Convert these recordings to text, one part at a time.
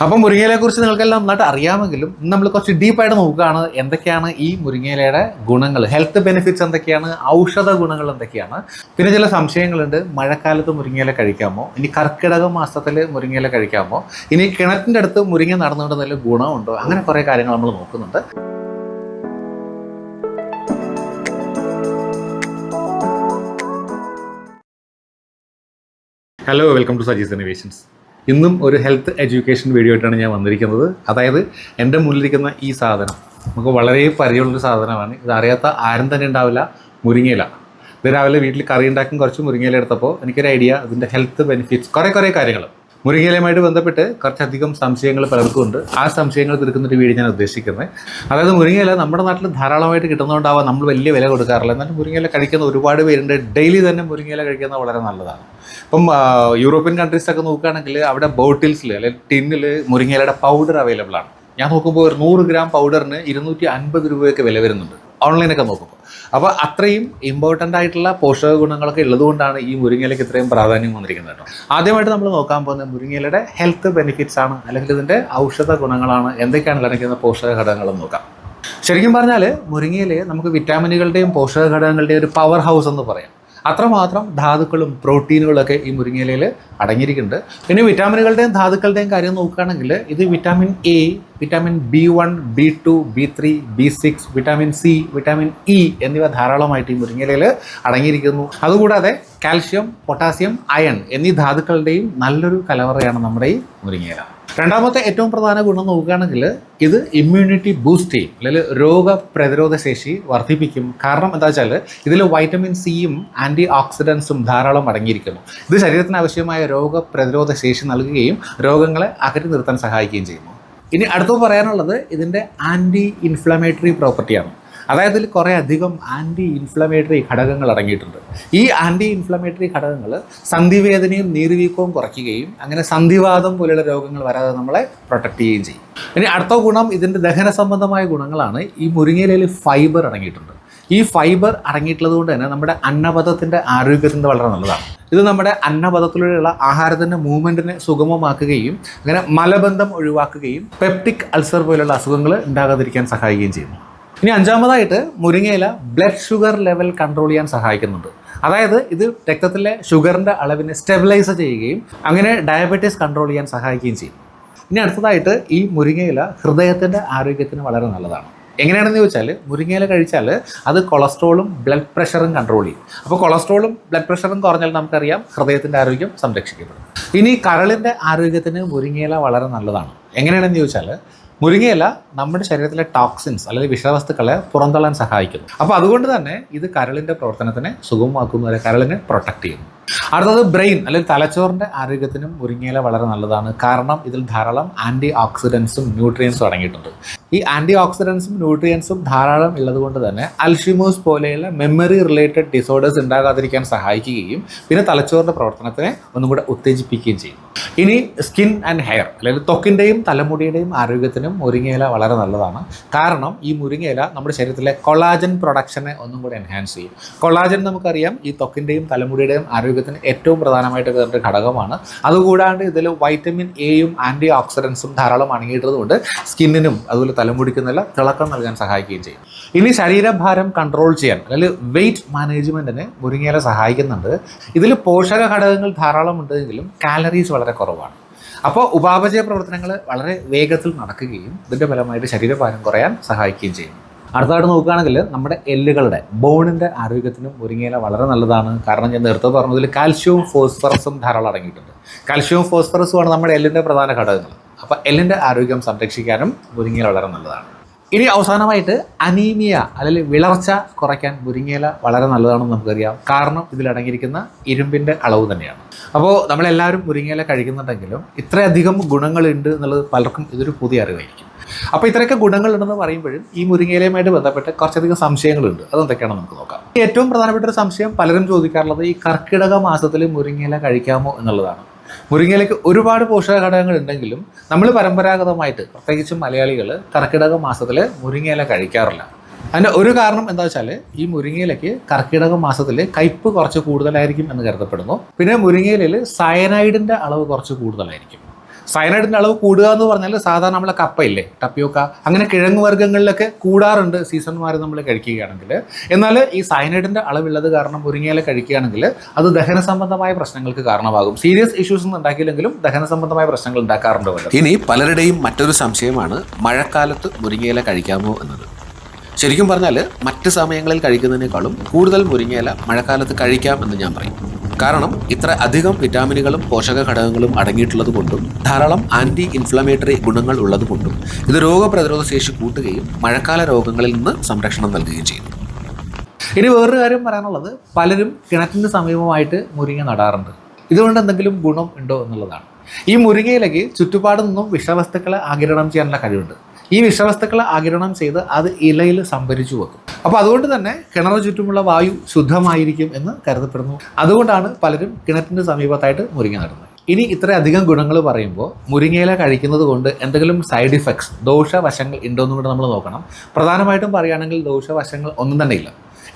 അപ്പം മുരിങ്ങയിലയെക്കുറിച്ച് നിങ്ങൾക്കെല്ലാം നന്നായിട്ട് അറിയാമെങ്കിലും നമ്മൾ കുറച്ച് ഡീപ്പായിട്ട് നോക്കുകയാണ് എന്തൊക്കെയാണ് ഈ മുരിങ്ങയിലയുടെ ഗുണങ്ങൾ, ഹെൽത്ത് ബെനിഫിറ്റ്സ് എന്തൊക്കെയാണ്, ഔഷധ ഗുണങ്ങൾ എന്തൊക്കെയാണ്. പിന്നെ ചില സംശയങ്ങളുണ്ട്. മഴക്കാലത്ത് മുരിങ്ങയില കഴിക്കാമോ, ഇനി കർക്കിടക മാസത്തിൽ മുരിങ്ങയില കഴിക്കാമോ, ഇനി കിണറ്റിൻ്റെ അടുത്ത് മുരിങ്ങ നടന്നുകൊണ്ട് നല്ല ഗുണമുണ്ടോ, അങ്ങനെ കുറേ കാര്യങ്ങൾ നമ്മൾ നോക്കുന്നുണ്ട്. Hello, welcome to Saji's innovations. ഇന്നും ഒരു ഹെൽത്ത് എഡ്യൂക്കേഷൻ വീഡിയോ ആയിട്ടാണ് ഞാൻ വന്നിരിക്കുന്നത്. അതായത് എൻ്റെ മുന്നിലിരിക്കുന്ന ഈ സാധനം നമുക്ക് വളരെ പരിചയമുള്ളൊരു സാധനമാണ്. ഇത് അറിയാത്ത ആരും തന്നെ ഉണ്ടാവില്ല. മുരിങ്ങയില. ഇത് രാവിലെ വീട്ടിൽ കറി ഉണ്ടാക്കും കുറച്ച് മുരിങ്ങയില എടുത്തപ്പോൾ എനിക്കൊരു ഐഡിയ, ഇതിൻ്റെ ഹെൽത്ത് ബെനിഫിറ്റ്സ് കുറേ കാര്യങ്ങൾ മുരിങ്ങയിലയുമായിട്ട് ബന്ധപ്പെട്ട് കുറച്ചധികം സംശയങ്ങൾ പലർക്കും ഉണ്ട്. ആ സംശയങ്ങൾ തീർക്കുന്നൊരു വീഡിയോ ഞാൻ ഉദ്ദേശിക്കുന്നത്. അതായത് മുരിങ്ങയില നമ്മുടെ നാട്ടിൽ ധാരാളമായിട്ട് കിട്ടുന്നതുകൊണ്ടാവാം നമ്മൾ വലിയ വില കൊടുക്കാറില്ല. എന്നാലും മുരിങ്ങയില കഴിക്കുന്ന ഒരുപാട് പേരുണ്ട്. ഡെയിലി തന്നെ മുരിങ്ങയില കഴിക്കുന്നത് വളരെ നല്ലതാണ്. ഇപ്പം യൂറോപ്യൻ കൺട്രീസൊക്കെ നോക്കുകയാണെങ്കിൽ അവിടെ ബോട്ടിൽസിൽ അല്ലെങ്കിൽ ടിന്നിൽ മുരിങ്ങയിലയുടെ പൗഡർ അവൈലബിൾ ആണ്. ഞാൻ നോക്കുമ്പോൾ ഒരു 100 ഗ്രാം പൗഡറിന് 250 രൂപയൊക്കെ വില വരുന്നുണ്ട് ഓൺലൈനൊക്കെ നോക്കുമ്പോൾ. അപ്പോൾ അത്രയും ഇമ്പോർട്ടൻ്റ് ആയിട്ടുള്ള പോഷക ഗുണങ്ങളൊക്കെ ഉള്ളതുകൊണ്ടാണ് ഈ മുരിങ്ങയിലയ്ക്ക് ഇത്രയും പ്രാധാന്യം വന്നിരിക്കുന്നത് കേട്ടോ. ആദ്യമായിട്ട് നമ്മൾ നോക്കാൻ പോകുന്നത് മുരിങ്ങയിലയുടെ ഹെൽത്ത് ബെനിഫിറ്റ്സ് ആണ്, അല്ലെങ്കിൽ ഇതിൻ്റെ ഔഷധ ഗുണങ്ങളാണ്. എന്തൊക്കെയാണ് അടങ്ങിയിരിക്കുന്ന പോഷക ഘടകങ്ങളെന്ന് നോക്കാം. ശരിക്കും പറഞ്ഞാൽ മുരിങ്ങയിലയെ നമുക്ക് വിറ്റാമിനുകളുടെയും പോഷക ഘടകങ്ങളുടെയും ഒരു പവർ ഹൗസ് എന്ന് പറയാം. അത്രമാത്രം ധാതുക്കളും പ്രോട്ടീനുകളൊക്കെ ഈ മുരിങ്ങയിലയിൽ അടങ്ങിയിരിക്കുന്നുണ്ട്. പിന്നെ വിറ്റാമിനുകളുടെയും ധാതുക്കളുടെയും കാര്യം നോക്കുകയാണെങ്കിൽ ഇത് vitamin A, vitamin B1, B2, B3, B6, vitamin C, vitamin E എന്നിവ ധാരാളമായിട്ട് ഈ മുരിങ്ങയിലയിൽ അടങ്ങിയിരിക്കുന്നു. അതുകൂടാതെ കാൽഷ്യം, പൊട്ടാസ്യം, അയൺ എന്നീ ധാതുക്കളുടെയും നല്ലൊരു കലവറയാണ് നമ്മുടെ ഈ മുരിങ്ങയില. രണ്ടാമത്തെ ഏറ്റവും പ്രധാന ഗുണം നോക്കുകയാണെങ്കിൽ ഇത് ഇമ്മ്യൂണിറ്റി ബൂസ്റ്റ് ചെയ്യും, അല്ലെങ്കിൽ രോഗപ്രതിരോധ ശേഷി വർദ്ധിപ്പിക്കും. കാരണം എന്താ വെച്ചാൽ ഇതിൽ വൈറ്റമിൻ സിയും ആൻറ്റി ഓക്സിഡൻസും ധാരാളം അടങ്ങിയിരിക്കുന്നു. ഇത് ശരീരത്തിന് ആവശ്യമായ രോഗപ്രതിരോധ ശേഷി നൽകുകയും രോഗങ്ങളെ അകറ്റി നിർത്താൻ സഹായിക്കുകയും ചെയ്യുന്നു. ഇനി അടുത്ത് പറയാനുള്ളത് ഇതിൻ്റെ ആൻറ്റി ഇൻഫ്ലമേറ്ററി പ്രോപ്പർട്ടിയാണ്. അതായത് ഇതിൽ കുറേ അധികം ആൻറ്റി ഇൻഫ്ലമേറ്ററി ഘടകങ്ങൾ അടങ്ങിയിട്ടുണ്ട്. ഈ ആൻറ്റി ഇൻഫ്ലമേറ്ററി ഘടകങ്ങൾ സന്ധിവേദനയും നീർവീക്കവും കുറയ്ക്കുകയും അങ്ങനെ സന്ധിവാദം പോലെയുള്ള രോഗങ്ങൾ വരാതെ നമ്മളെ പ്രൊട്ടക്റ്റ് ചെയ്യുകയും ചെയ്യും. ഇനി അടുത്ത ഗുണം ഇതിൻ്റെ ദഹന സംബന്ധമായ ഗുണങ്ങളാണ്. ഈ മുരിങ്ങയിലയിൽ ഫൈബർ അടങ്ങിയിട്ടുണ്ട്. ഈ ഫൈബർ അടങ്ങിയിട്ടുള്ളത് കൊണ്ട് തന്നെ നമ്മുടെ അന്നപഥത്തിൻ്റെ ആരോഗ്യത്തിൻ്റെ വളരെ നല്ലതാണ്. ഇത് നമ്മുടെ അന്നപഥത്തിലൂടെയുള്ള ആഹാരത്തിൻ്റെ മൂവ്മെൻറ്റിനെ സുഗമമാക്കുകയും അങ്ങനെ മലബന്ധം ഒഴിവാക്കുകയും പെപ്റ്റിക് അൾസർ പോലുള്ള അസുഖങ്ങൾ ഉണ്ടാകാതിരിക്കാൻ സഹായിക്കുകയും ചെയ്യുന്നു. ഇനി അഞ്ചാമതായിട്ട് മുരിങ്ങയില ബ്ലഡ് ഷുഗർ ലെവൽ കൺട്രോൾ ചെയ്യാൻ സഹായിക്കുന്നുണ്ട്. അതായത് ഇത് രക്തത്തിലെ ഷുഗറിൻ്റെ അളവിനെ സ്റ്റെബിലൈസ് ചെയ്യുകയും അങ്ങനെ ഡയബറ്റീസ് കൺട്രോൾ ചെയ്യാൻ സഹായിക്കുകയും ചെയ്യും. ഇനി അടുത്തതായിട്ട് ഈ മുരിങ്ങയില ഹൃദയത്തിൻ്റെ ആരോഗ്യത്തിന് വളരെ നല്ലതാണ്. എങ്ങനെയാണെന്ന് ചോദിച്ചാൽ മുരിങ്ങയില കഴിച്ചാൽ അത് കൊളസ്ട്രോളും ബ്ലഡ് പ്രഷറും കൺട്രോൾ ചെയ്യും. അപ്പോൾ കൊളസ്ട്രോളും ബ്ലഡ് പ്രഷറും കുറഞ്ഞാൽ നമുക്കറിയാം ഹൃദയത്തിൻ്റെ ആരോഗ്യം സംരക്ഷിക്കപ്പെടും. ഇനി കരളിൻ്റെ ആരോഗ്യത്തിന് മുരിങ്ങയില വളരെ നല്ലതാണ്. എങ്ങനെയാണെന്ന് ചോദിച്ചാൽ മുരിങ്ങയില നമ്മുടെ ശരീരത്തിലെ ടോക്സിൻസ് അല്ലെങ്കിൽ വിഷവസ്തുക്കളെ പുറന്തള്ളാൻ സഹായിക്കുന്നു. അപ്പോൾ അതുകൊണ്ട് തന്നെ ഇത് കരളിൻ്റെ പ്രവർത്തനത്തിനെ സുഗമമാക്കുന്നു, അല്ലെങ്കിൽ കരളിനെ പ്രൊട്ടക്റ്റ് ചെയ്യുന്നു. അടുത്തത് ബ്രെയിൻ അല്ലെങ്കിൽ തലച്ചോറിൻ്റെ ആരോഗ്യത്തിനും മുരിങ്ങയില വളരെ നല്ലതാണ്. കാരണം ഇതിൽ ധാരാളം ആൻറ്റി ഓക്സിഡൻസും ന്യൂട്രിയൻസും അടങ്ങിയിട്ടുണ്ട്. ഈ ആൻറ്റി ഓക്സിഡൻസും ന്യൂട്രിയൻസും ധാരാളം ഉള്ളതുകൊണ്ട് തന്നെ അൽഷിമേഴ്സ് പോലെയുള്ള മെമ്മറി റിലേറ്റഡ് ഡിസോർഡേഴ്സ് ഉണ്ടാകാതിരിക്കാൻ സഹായിക്കുകയും പിന്നെ തലച്ചോറിൻ്റെ പ്രവർത്തനത്തിനെ ഒന്നും കൂടെ ഉത്തേജിപ്പിക്കുകയും ചെയ്യും. ഇനി സ്കിൻ ആൻഡ് ഹെയർ അല്ലെങ്കിൽ ത്വക്കിൻ്റെയും തലമുടിയുടെയും ആരോഗ്യത്തിനും മുരിങ്ങയില വളരെ നല്ലതാണ്. കാരണം ഈ മുരിങ്ങയില നമ്മുടെ ശരീരത്തിലെ കൊളാജൻ പ്രൊഡക്ഷനെ ഒന്നും കൂടെ എൻഹാൻസ് ചെയ്യും. കൊളാജൻ നമുക്കറിയാം ഈ ത്വക്കിൻ്റെയും തലമുടിയുടെയും ആരോഗ്യത്തിന് ഏറ്റവും പ്രധാനമായിട്ട് കയറേണ്ട ഘടകമാണ്. അതുകൂടാണ്ട് ഇതിൽ വൈറ്റമിൻ എയും ആൻറ്റി ഓക്സിഡൻസും ധാരാളം അടങ്ങിയിട്ടുള്ളതുകൊണ്ട് സ്കിന്നിനും അതുപോലെ തലമുടിക്കും നല്ല തിളക്കം നൽകാൻ സഹായിക്കുകയും ചെയ്യും. ഇനി ശരീരഭാരം കൺട്രോൾ ചെയ്യാൻ അല്ലെങ്കിൽ വെയിറ്റ് മാനേജ്മെൻറ്റിന് മുരിങ്ങയില സഹായിക്കുന്നുണ്ട്. ഇതിൽ പോഷക ഘടകങ്ങൾ ധാരാളം ഉണ്ടെങ്കിലും കാലറീസ് വളരെ കുറവാണ്. അപ്പോൾ ഉപാപചയ പ്രവർത്തനങ്ങൾ വളരെ വേഗത്തിൽ നടക്കുകയും ഇതിൻ്റെ ഫലമായിട്ട് ശരീരഭാരം കുറയാൻ സഹായിക്കുകയും ചെയ്യും. അടുത്തതായിട്ട് നോക്കുകയാണെങ്കിൽ നമ്മുടെ എല്ലുകളുടെ ബോണിൻ്റെ ആരോഗ്യത്തിനും മുരിങ്ങയില വളരെ നല്ലതാണ്. കാരണം ഞാൻ നേരത്തെ പറഞ്ഞതിൽ കാൽഷ്യവും ഫോസ്ഫറസും ധാരാളം അടങ്ങിയിട്ടുണ്ട്. കാൽഷ്യവും ഫോസ്ഫറസുമാണ് നമ്മുടെ എല്ലിൻ്റെ പ്രധാന ഘടകങ്ങൾ. അപ്പോൾ എല്ലിൻ്റെ ആരോഗ്യം സംരക്ഷിക്കാനും മുരിങ്ങയില വളരെ നല്ലതാണ്. ഇനി അവസാനമായിട്ട് അനീമിയ അല്ലെങ്കിൽ വിളർച്ച കുറയ്ക്കാൻ മുരിങ്ങയില വളരെ നല്ലതാണെന്ന് നമുക്കറിയാം. കാരണം ഇതിലടങ്ങിയിരിക്കുന്ന ഇരുമ്പിൻ്റെ അളവ് തന്നെയാണ്. അപ്പോൾ നമ്മളെല്ലാവരും മുരിങ്ങയില കഴിക്കുന്നുണ്ടെങ്കിലും ഇത്രയധികം ഗുണങ്ങളുണ്ട് എന്നുള്ളത് പലർക്കും ഇതൊരു പുതിയ അറിവായിരിക്കും. അപ്പോൾ ഇത്രയൊക്കെ ഗുണങ്ങളുണ്ടെന്ന് പറയുമ്പോഴും ഈ മുരിങ്ങയിലയുമായിട്ട് ബന്ധപ്പെട്ട് കുറച്ചധികം സംശയങ്ങളുണ്ട്. അതെന്തൊക്കെയാണെന്ന് നമുക്ക് നോക്കാം. ഏറ്റവും പ്രധാനപ്പെട്ട ഒരു സംശയം പലരും ചോദിക്കാറുള്ളത് ഈ കർക്കിടക മാസത്തിൽ മുരിങ്ങയില കഴിക്കാമോ എന്നുള്ളതാണ്. മുരിങ്ങയിലയ്ക്ക് ഒരുപാട് പോഷക ഘടകങ്ങൾ ഉണ്ടെങ്കിലും നമ്മൾ പരമ്പരാഗതമായിട്ട് പ്രത്യേകിച്ചും മലയാളികൾ കർക്കിടക മാസത്തിൽ മുരിങ്ങയില കഴിക്കാറില്ല. അതിൻ്റെ ഒരു കാരണം എന്താ വെച്ചാൽ ഈ മുരിങ്ങയിലയ്ക്ക് കർക്കിടക മാസത്തിൽ കയ്പ്പ് കുറച്ച് കൂടുതലായിരിക്കും എന്ന് കരുതപ്പെടുന്നു. പിന്നെ മുരിങ്ങയിലയിൽ സയനൈഡിൻ്റെ അളവ് കുറച്ച് കൂടുതലായിരിക്കും. സയനൈഡിൻ്റെ അളവ് കൂടുക എന്ന് പറഞ്ഞാൽ സാധാരണ നമ്മളെ കപ്പയില്ലേ, ടപ്പിയോക്ക, അങ്ങനെ കിഴങ്ങ് വർഗ്ഗങ്ങളിലൊക്കെ കൂടാറുണ്ട് സീസൺമാർ നമ്മൾ കഴിക്കുകയാണെങ്കിൽ. എന്നാൽ ഈ സയനൈഡിൻ്റെ അളവുള്ളത് കാരണം മുരിങ്ങയില കഴിക്കുകയാണെങ്കിൽ അത് ദഹന സംബന്ധമായ പ്രശ്നങ്ങൾക്ക് കാരണമാകും. സീരിയസ് ഇഷ്യൂസ് ഒന്നും ഉണ്ടാക്കിയില്ലെങ്കിലും ദഹന സംബന്ധമായ പ്രശ്നങ്ങൾ ഉണ്ടാക്കാറുണ്ട്. ഇനി പലരുടെയും മറ്റൊരു സംശയമാണ് മഴക്കാലത്ത് മുരിങ്ങയില കഴിക്കാമോ എന്നത്. ശരിക്കും പറഞ്ഞാൽ മറ്റ് സമയങ്ങളിൽ കഴിക്കുന്നതിനേക്കാളും കൂടുതൽ മുരിങ്ങയില മഴക്കാലത്ത് കഴിക്കാം എന്ന് ഞാൻ പറയും. കാരണം ഇത്ര അധികം വിറ്റാമിനുകളും പോഷക ഘടകങ്ങളും അടങ്ങിയിട്ടുള്ളത് കൊണ്ടും ധാരാളം ആൻറ്റി ഇൻഫ്ലമേറ്ററി ഗുണങ്ങൾ ഉള്ളത് കൊണ്ടും ഇത് രോഗപ്രതിരോധ ശേഷി കൂട്ടുകയും മഴക്കാല രോഗങ്ങളിൽ നിന്ന് സംരക്ഷണം നൽകുകയും ചെയ്യുന്നു. ഇനി വേറൊരു കാര്യം പറയാനുള്ളത്, പലരും കിണറ്റിന് സമീപമായിട്ട് മുരിങ്ങ നടാറുണ്ട്. ഇതുകൊണ്ട് എന്തെങ്കിലും ഗുണം ഉണ്ടോ എന്നുള്ളതാണ്. ഈ മുരിങ്ങയിലേക്ക് ചുറ്റുപാട് നിന്നും വിഷവസ്തുക്കളെ ആഗിരണം ചെയ്യാനുള്ള കഴിവുണ്ട്. ഈ വിഷവസ്തുക്കളെ ആഗിരണം ചെയ്ത് അത് ഇലയിൽ സംഭരിച്ചു വെക്കും. അപ്പോൾ അതുകൊണ്ട് തന്നെ കിണറ് ചുറ്റുമുള്ള വായു ശുദ്ധമായിരിക്കും എന്ന് കരുതപ്പെടുന്നു. അതുകൊണ്ടാണ് പലരും കിണറ്റിൻ്റെ സമീപത്തായിട്ട് മുരിങ്ങ നടുന്നത്. ഇനി ഇത്രയധികം ഗുണങ്ങൾ പറയുമ്പോൾ മുരിങ്ങയില കഴിക്കുന്നത് കൊണ്ട് എന്തെങ്കിലും സൈഡ് ഇഫക്ട്സ്, ദോഷവശങ്ങൾ ഉണ്ടോ എന്നും കൂടെ നമ്മൾ നോക്കണം. പ്രധാനമായിട്ടും പറയുകയാണെങ്കിൽ ദോഷവശങ്ങൾ ഒന്നും തന്നെ ഇല്ല.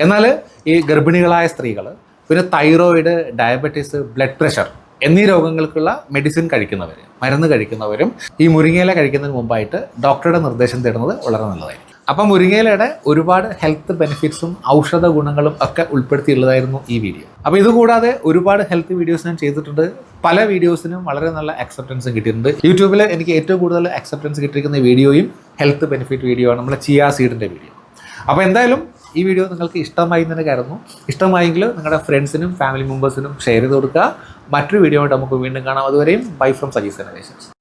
എന്നാൽ ഈ ഗർഭിണികളായ സ്ത്രീകൾ, പിന്നെ തൈറോയിഡ്, ഡയബറ്റീസ്, ബ്ലഡ് പ്രഷർ എന്നീ രോഗങ്ങൾക്കുള്ള മെഡിസിൻ കഴിക്കുന്നവർ, മരുന്ന് കഴിക്കുന്നവരും ഈ മുരിങ്ങയില കഴിക്കുന്നതിന് മുമ്പായിട്ട് ഡോക്ടറുടെ നിർദ്ദേശം തേടുന്നത് വളരെ നല്ലതായിരിക്കും. അപ്പം മുരിങ്ങയിലയുടെ ഒരുപാട് ഹെൽത്ത് ബെനിഫിറ്റ്സും ഔഷധ ഗുണങ്ങളും ഒക്കെ ഉൾപ്പെടുത്തിയുള്ളതായിരുന്നു ഈ വീഡിയോ. അപ്പോൾ ഇതുകൂടാതെ ഒരുപാട് ഹെൽത്ത് വീഡിയോസ് ഞാൻ ചെയ്തിട്ടുണ്ട്. പല വീഡിയോസിനും വളരെ നല്ല അക്സെപ്റ്റൻസ് കിട്ടിയിട്ടുണ്ട്. യൂട്യൂബിൽ എനിക്ക് ഏറ്റവും കൂടുതൽ അക്സെപ്റ്റൻസ് കിട്ടിയിരിക്കുന്ന വീഡിയോയും ഹെൽത്ത് ബെനിഫിറ്റ് വീഡിയോ ആണ്, നമ്മുടെ ചിയ സീഡിൻ്റെ വീഡിയോ. അപ്പോൾ എന്തായാലും ഈ വീഡിയോ നിങ്ങൾക്ക് ഇഷ്ടമായി എന്ന് തന്നെ കരുതുന്നു. ഇഷ്ടമായെങ്കിൽ നിങ്ങളുടെ ഫ്രണ്ട്സിനും ഫാമിലി മെമ്പേഴ്സിനും ഷെയർ ചെയ്ത് കൊടുക്കുക. മറ്റൊരു വീഡിയോ ആയിട്ട് നമുക്ക് വീണ്ടും കാണാം. അതുവരെയും ബൈ ഫ്രം സജീസ് ഇന്നോവേഷൻസ്.